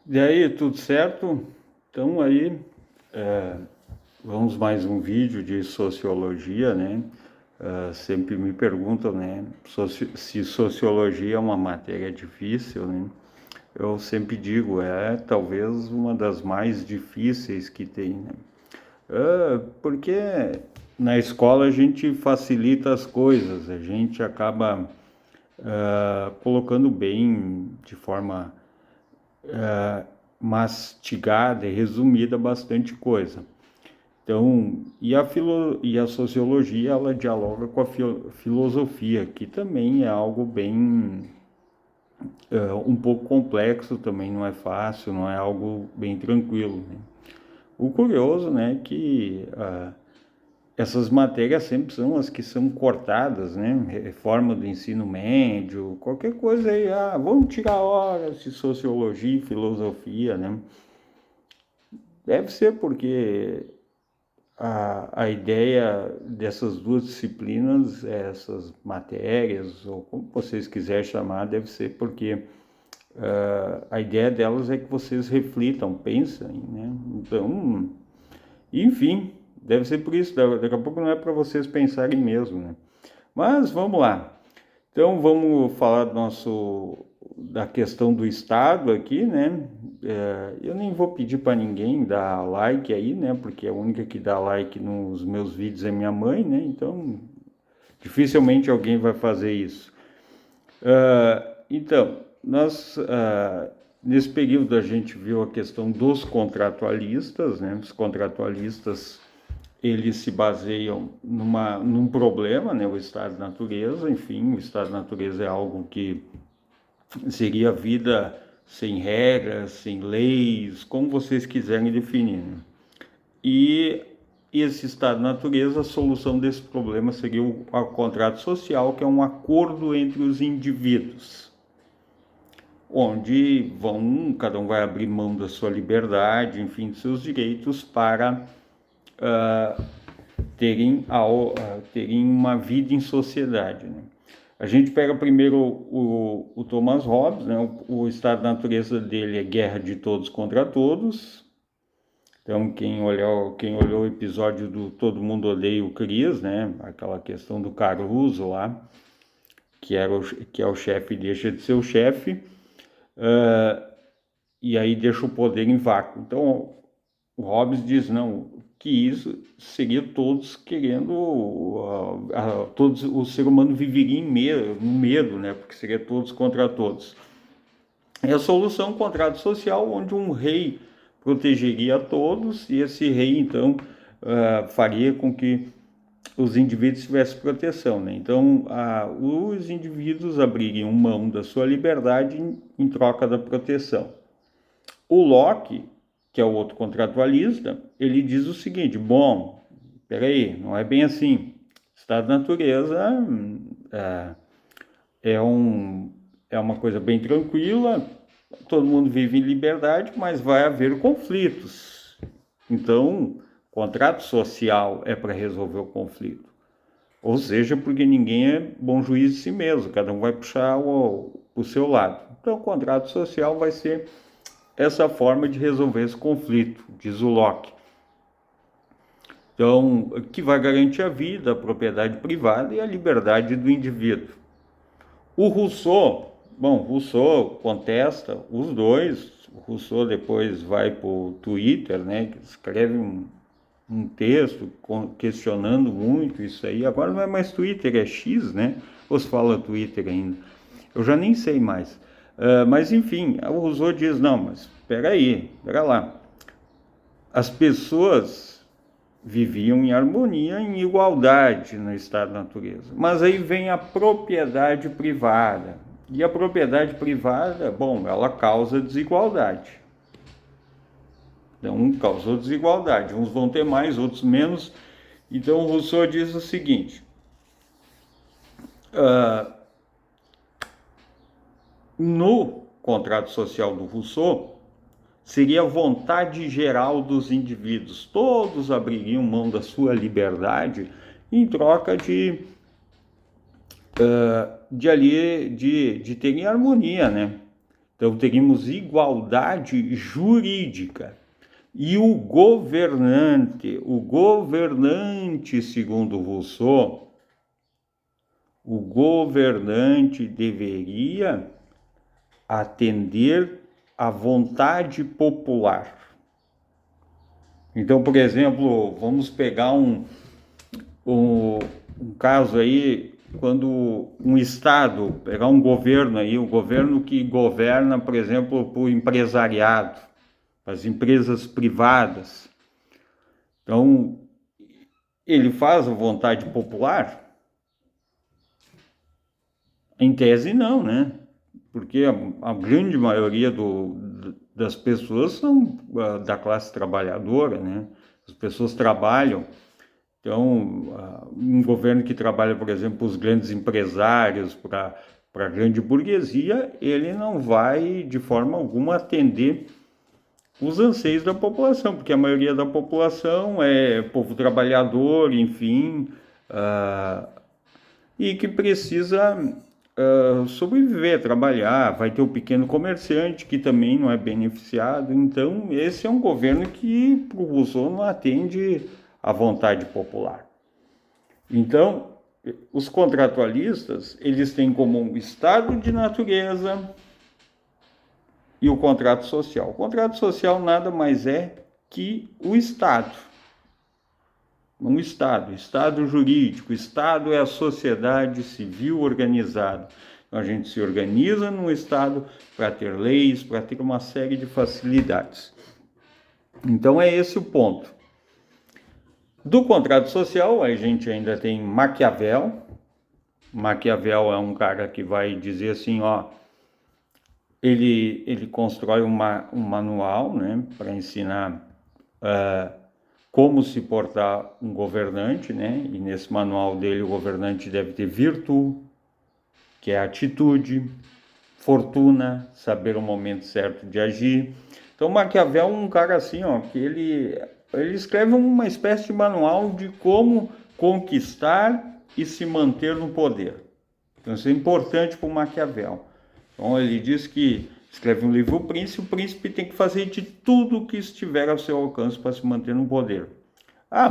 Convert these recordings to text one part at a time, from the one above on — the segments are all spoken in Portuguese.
E aí, tudo certo? Então aí, é, vamos mais um vídeo de sociologia, né? Sempre me perguntam, né, se sociologia é uma matéria difícil, né? Eu sempre digo, é talvez uma das mais difíceis que tem, né? Porque na escola a gente facilita as coisas, a gente acaba colocando bem de forma mastigada e resumida bastante coisa. Então, e a sociologia, ela dialoga com a filosofia, que também é algo bem, um pouco complexo, também não é fácil, não é algo bem tranquilo, né? O curioso, né, é que essas matérias sempre são as que são cortadas, né? Reforma do ensino médio, qualquer coisa aí, vamos tirar horas de sociologia e filosofia, né? Deve ser porque a ideia dessas duas disciplinas, essas matérias, ou como vocês quiserem chamar, deve ser porque a ideia delas é que vocês reflitam, pensem, né? Então, enfim, deve ser por isso, daqui a pouco não é para vocês pensarem mesmo, né? Mas vamos lá. Então vamos falar da questão do Estado aqui, né? Eu nem vou pedir para ninguém dar like aí, né? Porque a única que dá like nos meus vídeos é minha mãe, né? Então dificilmente alguém vai fazer isso. Então, nesse período a gente viu a questão dos contratualistas, né? Os contratualistas, eles se baseiam num problema, né? O estado de natureza, enfim, o estado de natureza é algo que seria vida sem regras, sem leis, como vocês quiserem definir, né? E esse estado de natureza, a solução desse problema seria o contrato social, que é um acordo entre os indivíduos, onde cada um vai abrir mão da sua liberdade, enfim, dos seus direitos para terem uma vida em sociedade, né? A gente pega primeiro o Thomas Hobbes, né? O estado da natureza dele é guerra de todos contra todos. Então, quem olhou o episódio do Todo Mundo Odeia o Chris, né? Aquela questão do Caruso lá, que é o chefe e deixa de ser o chefe, e aí deixa o poder em vácuo. Então, o Hobbes diz, não, que isso seria todos querendo, todos, o ser humano viveria no medo, né? Porque seria todos contra todos. É a solução, um contrato social, onde um rei protegeria a todos, e esse rei, então, faria com que os indivíduos tivessem proteção, né? Então, os indivíduos abririam mão da sua liberdade em troca da proteção. O Locke, que é o outro contratualista, ele diz o seguinte: bom, peraí, não é bem assim. Estado da natureza é, é, um, é uma coisa bem tranquila, todo mundo vive em liberdade, mas vai haver conflitos. Então, contrato social é para resolver o conflito. Ou seja, porque ninguém é bom juiz de si mesmo, cada um vai puxar o seu lado. Então, o contrato social vai ser essa forma de resolver esse conflito, diz o Locke. Então, que vai garantir a vida, a propriedade privada e a liberdade do indivíduo. O Rousseau contesta os dois. O Rousseau depois vai para o Twitter, né, escreve um texto questionando muito isso aí. Agora não é mais Twitter, é X, né? Ou se fala Twitter ainda? Eu já nem sei mais. Mas enfim, o Rousseau diz, não, mas espera lá. As pessoas viviam em harmonia, em igualdade no estado da natureza. Mas aí vem a propriedade privada. E a propriedade privada, bom, ela causa desigualdade. Então, causou desigualdade. Uns vão ter mais, outros menos. Então, o Rousseau diz o seguinte: no contrato social do Rousseau, seria a vontade geral dos indivíduos. Todos abririam mão da sua liberdade em troca de terem harmonia, né? Então teríamos igualdade jurídica. E o governante, segundo Rousseau, o governante deveria atender à vontade popular. Então, por exemplo, vamos pegar um caso aí, quando um Estado, pegar um governo aí, o governo que governa, por exemplo, para o empresariado, as empresas privadas. Então, ele faz a vontade popular? Em tese, não, né? Porque a grande maioria das pessoas são da classe trabalhadora, né? As pessoas trabalham. Então, um governo que trabalha, por exemplo, os grandes empresários, para a grande burguesia, ele não vai, de forma alguma, atender os anseios da população, porque a maioria da população é povo trabalhador, enfim, e que precisa sobreviver, trabalhar. Vai ter o pequeno comerciante, que também não é beneficiado. Então, esse é um governo que, para o Rousseau, não atende à vontade popular. Então, os contratualistas, eles têm como um estado de natureza e o contrato social. O contrato social nada mais é que o Estado. Um Estado jurídico. O Estado é a sociedade civil organizada. Então, a gente se organiza num Estado para ter leis, para ter uma série de facilidades. Então, é esse o ponto. Do contrato social, a gente ainda tem Maquiavel. Maquiavel é um cara que vai dizer assim, ó, ele constrói um manual, né, para ensinar como se portar um governante, né, e nesse manual dele o governante deve ter virtude, que é atitude, fortuna, saber o momento certo de agir. Então Maquiavel é um cara assim, ó, que ele escreve uma espécie de manual de como conquistar e se manter no poder. Então isso é importante para o Maquiavel. Então ele diz que escreve um livro o príncipe tem que fazer de tudo que estiver ao seu alcance para se manter no poder.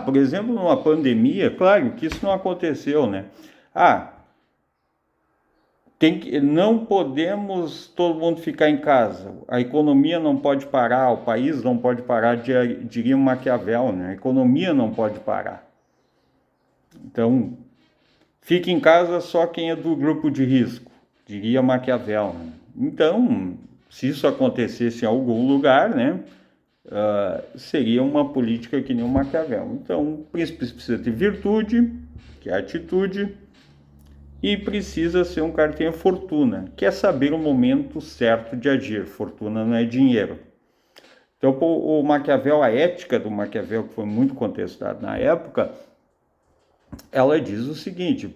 Por exemplo, numa pandemia, claro que isso não aconteceu, né? Não podemos todo mundo ficar em casa, a economia não pode parar, o país não pode parar, diria Maquiavel, né? A economia não pode parar. Então, fique em casa só quem é do grupo de risco, diria Maquiavel, né? Então, se isso acontecesse em algum lugar, né, seria uma política que nem o Maquiavel. Então, o príncipe precisa ter virtude, que é a atitude, e precisa ser um cara que tenha fortuna, que é saber o momento certo de agir. Fortuna não é dinheiro. Então, o Maquiavel, a ética do Maquiavel, que foi muito contestada na época, ela diz o seguinte,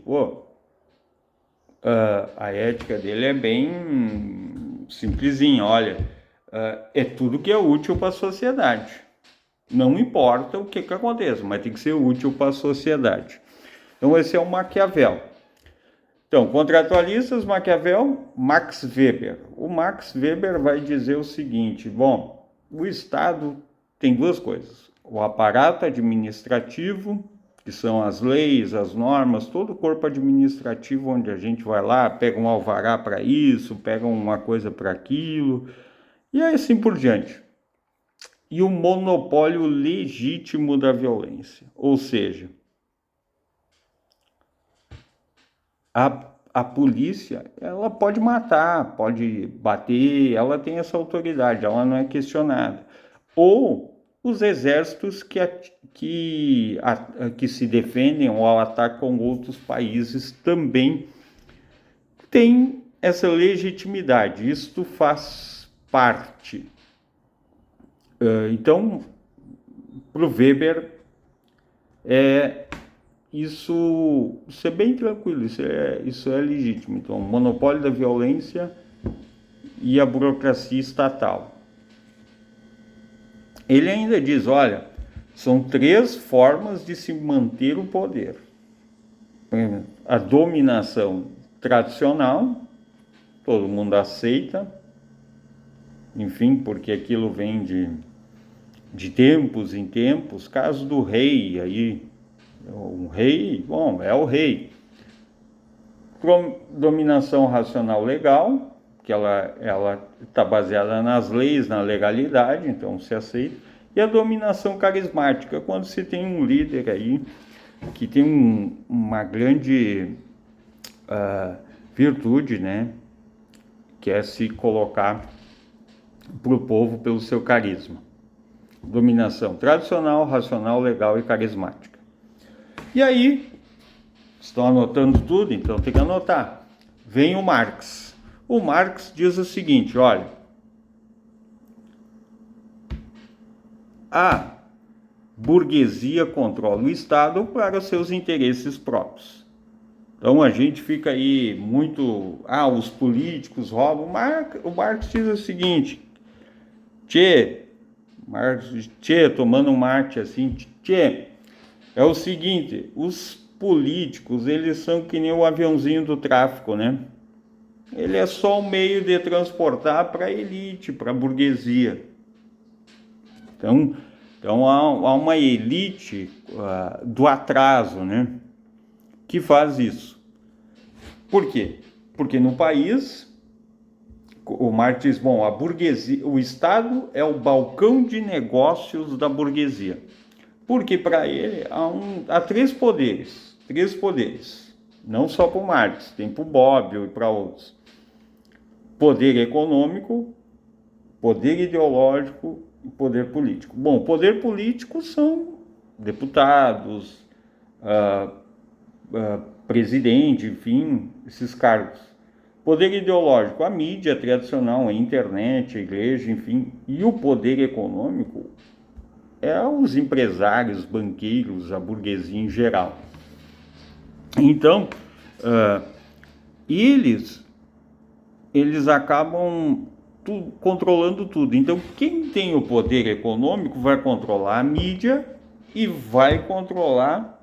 a ética dele é bem simplesinha, olha, é tudo que é útil para a sociedade. Não importa o que aconteça, mas tem que ser útil para a sociedade. Então esse é o Maquiavel. Então, contratualistas, Maquiavel, Max Weber. O Max Weber vai dizer o seguinte, o Estado tem duas coisas, o aparato administrativo, que são as leis, as normas, todo o corpo administrativo onde a gente vai lá, pega um alvará para isso, pega uma coisa para aquilo, e assim por diante. E o monopólio legítimo da violência, ou seja, a polícia, ela pode matar, pode bater, ela tem essa autoridade, ela não é questionada. Ou os exércitos que se defendem ou atacam outros países também têm essa legitimidade, isto faz parte. Então, para o Weber, isso é bem tranquilo, isso é legítimo. Então, o monopólio da violência e a burocracia estatal. Ele ainda diz, olha, são 3 formas de se manter o poder. A dominação tradicional, todo mundo aceita, enfim, porque aquilo vem de tempos em tempos. Caso do rei aí, o rei, bom, é o rei. Dominação racional legal, que ela está baseada nas leis, na legalidade, então se aceita. E a dominação carismática, quando se tem um líder aí que tem uma grande virtude, né, que é se colocar para o povo pelo seu carisma. Dominação tradicional, racional, legal e carismática. E aí, estão anotando tudo? Então tem que anotar. Vem o Marx. O Marx diz o seguinte, olha, a burguesia controla o Estado para os seus interesses próprios. Então a gente fica aí muito, os políticos roubam. O Marx diz o seguinte, tomando um mate assim, é o seguinte, os políticos, eles são que nem o aviãozinho do tráfico, né? Ele é só um meio de transportar para a elite, para a burguesia. Então há uma elite do atraso, né? Que faz isso. Por quê? Porque no país, o Marx diz, bom, a burguesia, o Estado é o balcão de negócios da burguesia. Porque para ele há três poderes, não só para o Marx, tem para o Bobbio e para outros. Poder econômico, poder ideológico e poder político. Bom, poder político são deputados, presidente, enfim, esses cargos. Poder ideológico, a mídia tradicional, a internet, a igreja, enfim. E o poder econômico é os empresários, banqueiros, a burguesia em geral. Então, eles acabam controlando tudo. Então, quem tem o poder econômico vai controlar a mídia e vai controlar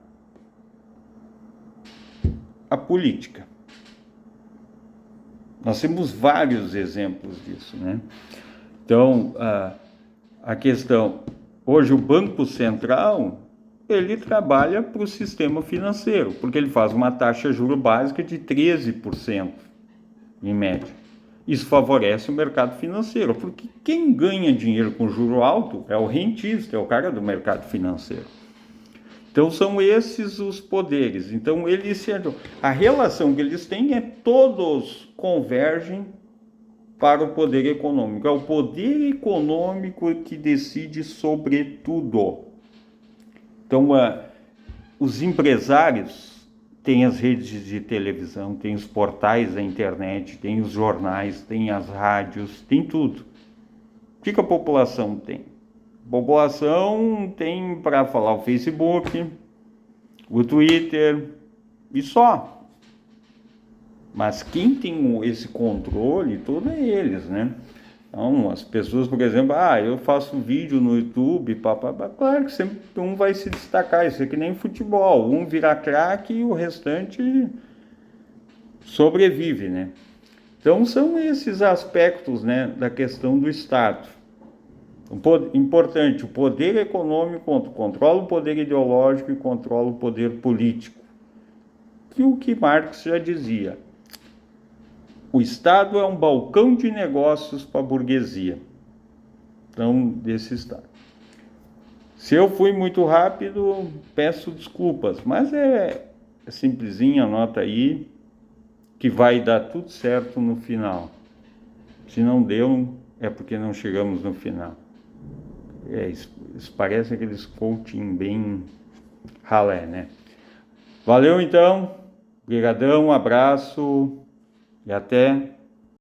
a política. Nós temos vários exemplos disso, né? Então, a questão... Hoje o Banco Central, ele trabalha para o sistema financeiro, porque ele faz uma taxa de juros básica de 13%, em média. Isso favorece o mercado financeiro, porque quem ganha dinheiro com juro alto é o rentista, é o cara do mercado financeiro. Então são esses os poderes. Então a relação que eles têm é todos convergem para o poder econômico. É o poder econômico que decide sobre tudo. Então, os empresários têm as redes de televisão, têm os portais da internet, têm os jornais, têm as rádios, tem tudo. O que a população tem? A população tem para falar o Facebook, o Twitter e só. Mas quem tem esse controle todo é eles, né? Então, as pessoas, por exemplo, eu faço vídeo no YouTube, claro que sempre um vai se destacar, isso é que nem futebol, um vira craque e o restante sobrevive, né? Então, são esses aspectos, né, da questão do Estado. Importante, o poder econômico controla o poder ideológico e controla o poder político. Que o que Marx já dizia. O Estado é um balcão de negócios para a burguesia. Então, desse Estado. Se eu fui muito rápido, peço desculpas, mas é simplesinho, anota aí, que vai dar tudo certo no final. Se não deu, é porque não chegamos no final. Isso parece aqueles coaching bem ralé, né? Valeu então, brigadão, abraço. E até